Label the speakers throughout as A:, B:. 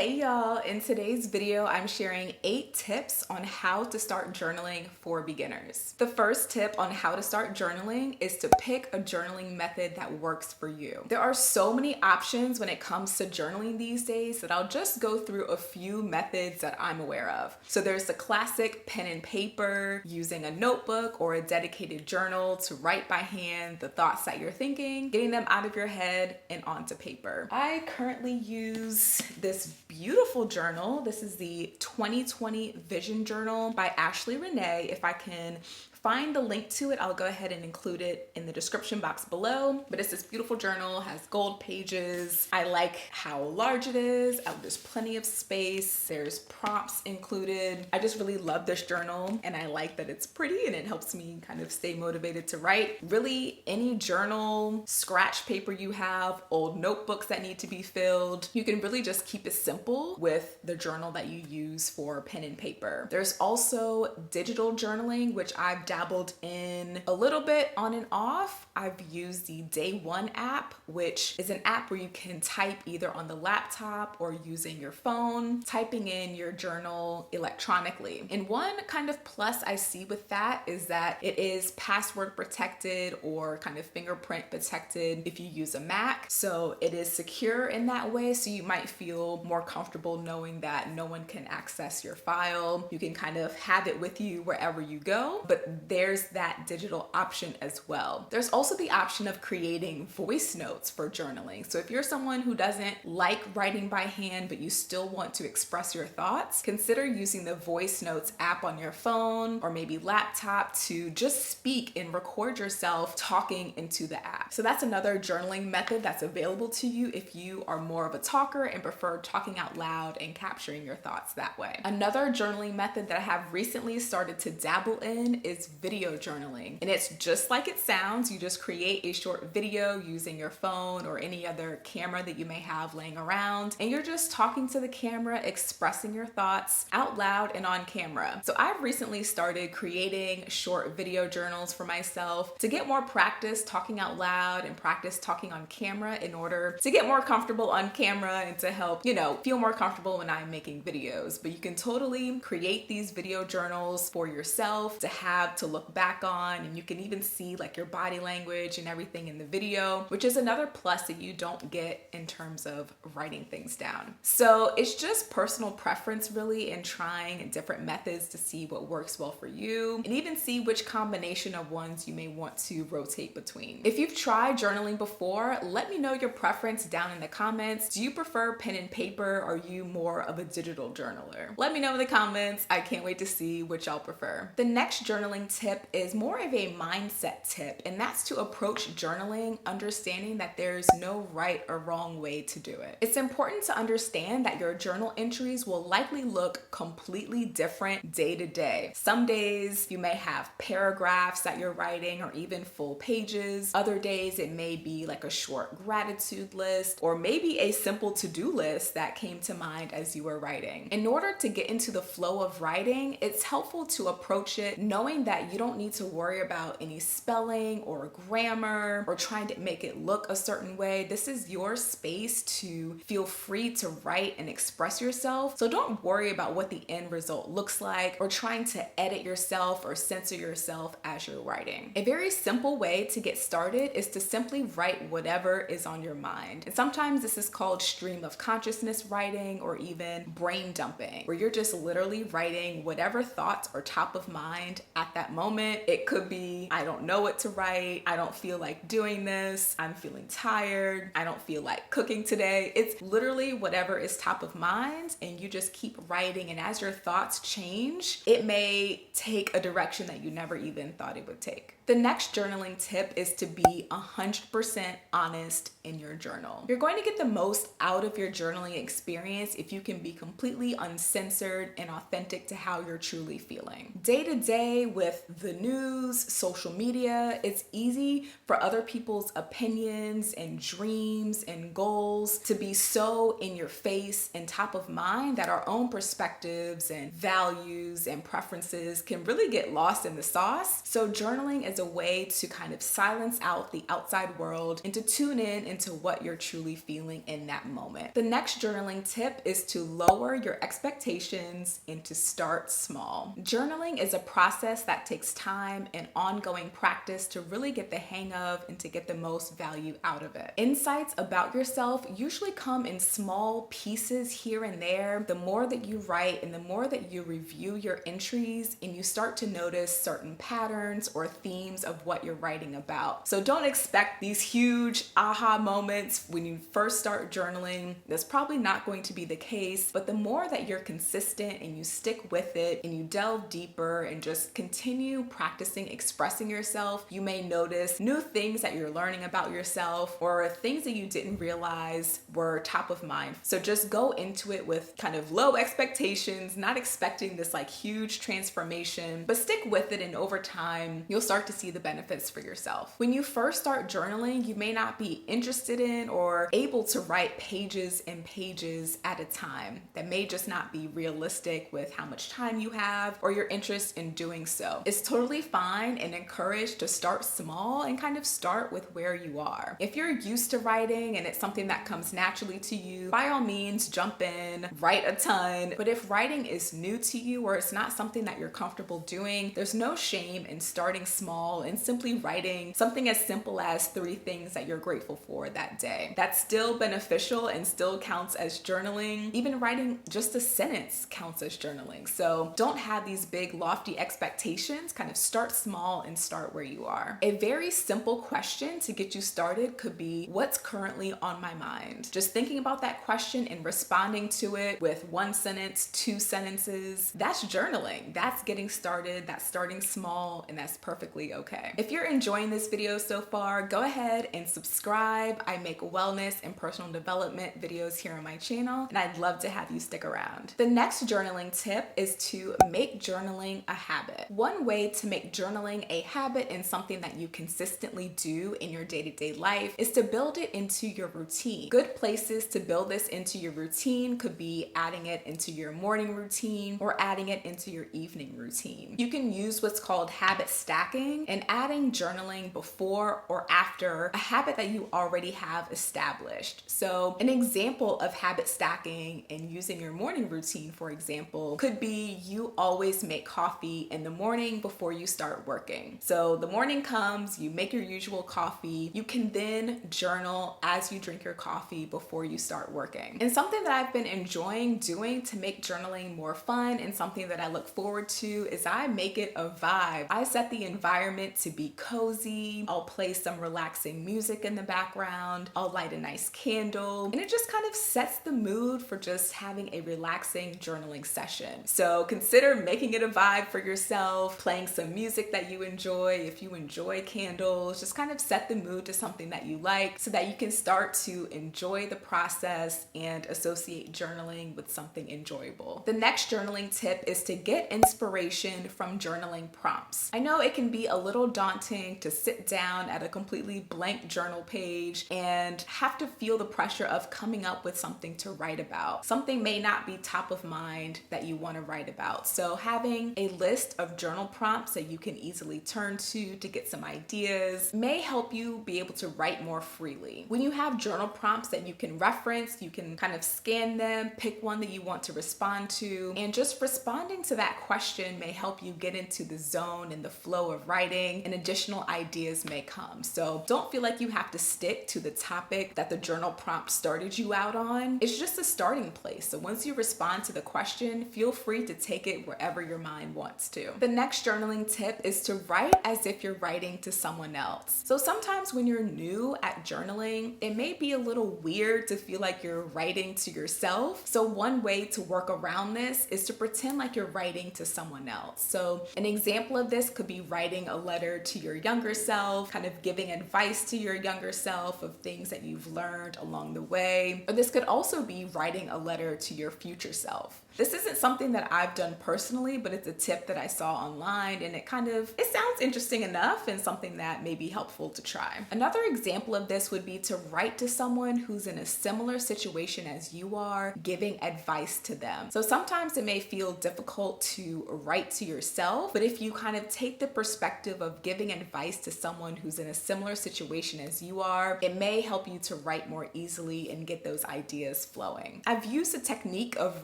A: Hey y'all, in today's video, I'm sharing 8 tips on how to start journaling for beginners. The first tip on how to start journaling is to pick a journaling method that works for you. There are so many options when it comes to journaling these days that I'll just go through a few methods that I'm aware of. So there's the classic pen and paper, using a notebook or a dedicated journal to write by hand the thoughts that you're thinking, getting them out of your head and onto paper. I currently use this beautiful journal. This is the 2020 Vision Journal by Ashley Renee. If I can find the link to it, I'll go ahead and include it in the description box below. But it's this beautiful journal, has gold pages. I like how large it is. There's plenty of space. There's prompts included. I just really love this journal, and I like that it's pretty and it helps me kind of stay motivated to write. Really, any journal, scratch paper you have, old notebooks that need to be filled, you can really just keep it simple with the journal that you use for pen and paper. There's also digital journaling, which I've dabbled in a little bit on and off. I've used the Day One app, which is an app where you can type either on the laptop or using your phone, typing in your journal electronically. And one kind of plus I see with that is that it is password protected or kind of fingerprint protected if you use a Mac. So it is secure in that way. So you might feel more comfortable knowing that no one can access your file. You can kind of have it with you wherever you go, but there's that digital option as well. There's also the option of creating voice notes for journaling. So if you're someone who doesn't like writing by hand, but you still want to express your thoughts, consider using the voice notes app on your phone or maybe laptop to just speak and record yourself talking into the app. So that's another journaling method that's available to you if you are more of a talker and prefer talking out loud and capturing your thoughts that way. Another journaling method that I have recently started to dabble in is video journaling. And it's just like it sounds. You just create a short video using your phone or any other camera that you may have laying around. And you're just talking to the camera, expressing your thoughts out loud and on camera. So I've recently started creating short video journals for myself to get more practice talking out loud and practice talking on camera in order to get more comfortable on camera and to help, feel more comfortable when I'm making videos. But you can totally create these video journals for yourself to have to look back on, and you can even see like your body language and everything in the video, which is another plus that you don't get in terms of writing things down. So it's just personal preference really, and trying different methods to see what works well for you and even see which combination of ones you may want to rotate between. If you've tried journaling before, let me know your preference down in the comments. Do you prefer pen and paper, or are you more of a digital journaler? Let me know in the comments. I can't wait to see what y'all prefer. The next journaling tip is more of a mindset tip, and that's to approach journaling understanding that there's no right or wrong way to do it. It's important to understand that your journal entries will likely look completely different day to day. Some days you may have paragraphs that you're writing or even full pages. Other days it may be like a short gratitude list or maybe a simple to-do list that came to mind as you were writing. In order to get into the flow of writing, it's helpful to approach it knowing that you don't need to worry about any spelling or grammar or trying to make it look a certain way. This is your space to feel free to write and express yourself. So don't worry about what the end result looks like or trying to edit yourself or censor yourself as you're writing. A very simple way to get started is to simply write whatever is on your mind. And sometimes this is called stream of consciousness writing or even brain dumping, where you're just literally writing whatever thoughts are top of mind at that moment. It could be, I don't know what to write. I don't feel like doing this. I'm feeling tired. I don't feel like cooking today. It's literally whatever is top of mind, and you just keep writing. And as your thoughts change, it may take a direction that you never even thought it would take. The next journaling tip is to be 100% honest in your journal. You're going to get the most out of your journaling experience if you can be completely uncensored and authentic to how you're truly feeling. Day to day with the news, social media, it's easy for other people's opinions and dreams and goals to be so in your face and top of mind that our own perspectives and values and preferences can really get lost in the sauce. So journaling is a way to kind of silence out the outside world and to tune in into what you're truly feeling in that moment. The next journaling tip is to lower your expectations and to start small. Journaling is a process that takes time and ongoing practice to really get the hang of and to get the most value out of it. Insights about yourself usually come in small pieces here and there. The more that you write and the more that you review your entries and you start to notice certain patterns or themes of what you're writing about. So don't expect these huge aha moments when you first start journaling. That's probably not going to be the case, but the more that you're consistent and you stick with it and you delve deeper and just continue practicing expressing yourself, you may notice new things that you're learning about yourself or things that you didn't realize were top of mind. So just go into it with kind of low expectations, not expecting this like huge transformation, but stick with it, and over time, you'll start to see the benefits for yourself. When you first start journaling, you may not be interested in or able to write pages and pages at a time. That may just not be realistic with how much time you have or your interest in doing so. It's totally fine and encouraged to start small and kind of start with where you are. If you're used to writing and it's something that comes naturally to you, by all means, jump in, write a ton. But if writing is new to you or it's not something that you're comfortable doing, there's no shame in starting small and simply writing something as simple as 3 things that you're grateful for that day. That's still beneficial and still counts as journaling. Even writing just a sentence counts as journaling. So don't have these big lofty expectations. Kind of start small and start where you are. A very simple question to get you started could be, what's currently on my mind? Just thinking about that question and responding to it with 1 sentence, 2 sentences, that's journaling. That's getting started, that's starting small, and that's perfectly okay. If you're enjoying this video so far, go ahead and subscribe. I make wellness and personal development videos here on my channel, and I'd love to have you stick around. The next journaling tip is to make journaling a habit. One way to make journaling a habit and something that you consistently do in your day-to-day life is to build it into your routine. Good places to build this into your routine could be adding it into your morning routine or adding it into your evening routine. You can use what's called habit stacking and adding journaling before or after a habit that you already have established. So an example of habit stacking and using your morning routine, for example, could be you always make coffee in the morning before you start working. So the morning comes, you make your usual coffee, you can then journal as you drink your coffee before you start working. And something that I've been enjoying doing to make journaling more fun and something that I look forward to is I make it a vibe. I set the environment to be cozy. I'll play some relaxing music in the background. I'll light a nice candle, and it just kind of sets the mood for just having a relaxing journaling session. So consider making it a vibe for yourself, playing some music that you enjoy. If you enjoy candles, just kind of set the mood to something that you like so that you can start to enjoy the process and associate journaling with something enjoyable. The next journaling tip is to get inspiration from journaling prompts. I know it can be a little daunting to sit down at a completely blank journal page and have to feel the pressure of coming up with something to write about. Something may not be top of mind that you want to write about. So having a list of journal prompts that you can easily turn to get some ideas may help you be able to write more freely. When you have journal prompts that you can reference, you can kind of scan them, pick one that you want to respond to, and just responding to that question may help you get into the zone and the flow of writing, and additional ideas may come. So don't feel like you have to stick to the topic that the journal prompt started you out on. It's just a starting place. So once you respond to the question, feel free to take it wherever your mind wants to. The next journaling tip is to write as if you're writing to someone else. So sometimes when you're new at journaling, it may be a little weird to feel like you're writing to yourself. So one way to work around this is to pretend like you're writing to someone else. So an example of this could be writing a letter to your younger self, kind of giving advice to your younger self of things that you've learned along the way. Or this could also be writing a letter to your future self. This isn't something that I've done personally, but it's a tip that I saw online, and it sounds interesting enough and something that may be helpful to try. Another example of this would be to write to someone who's in a similar situation as you are, giving advice to them. So sometimes it may feel difficult to write to yourself, but if you kind of take the perspective perspective of giving advice to someone who's in a similar situation as you are, it may help you to write more easily and get those ideas flowing. I've used a technique of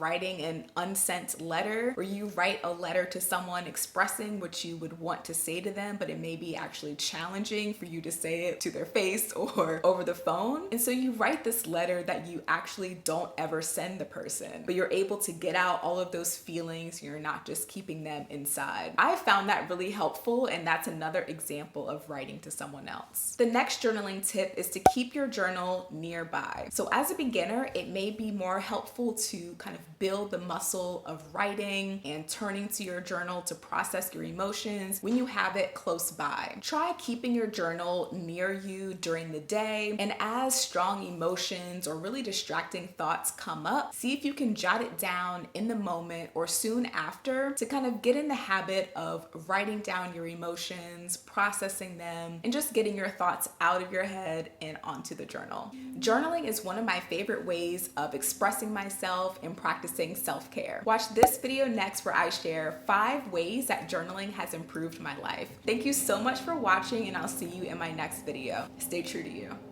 A: writing an unsent letter, where you write a letter to someone expressing what you would want to say to them, but it may be actually challenging for you to say it to their face or over the phone. And so you write this letter that you actually don't ever send the person, but you're able to get out all of those feelings. You're not just keeping them inside. I found that really helpful, and that's another example of writing to someone else. The next journaling tip is to keep your journal nearby. So as a beginner, it may be more helpful to kind of build the muscle of writing and turning to your journal to process your emotions when you have it close by. Try keeping your journal near you during the day, and as strong emotions or really distracting thoughts come up, see if you can jot it down in the moment or soon after to kind of get in the habit of writing down your emotions, processing them, and just getting your thoughts out of your head and onto the journal. Journaling is one of my favorite ways of expressing myself and practicing self-care. Watch this video next where I share 5 ways that journaling has improved my life. Thank you so much for watching, and I'll see you in my next video. Stay true to you.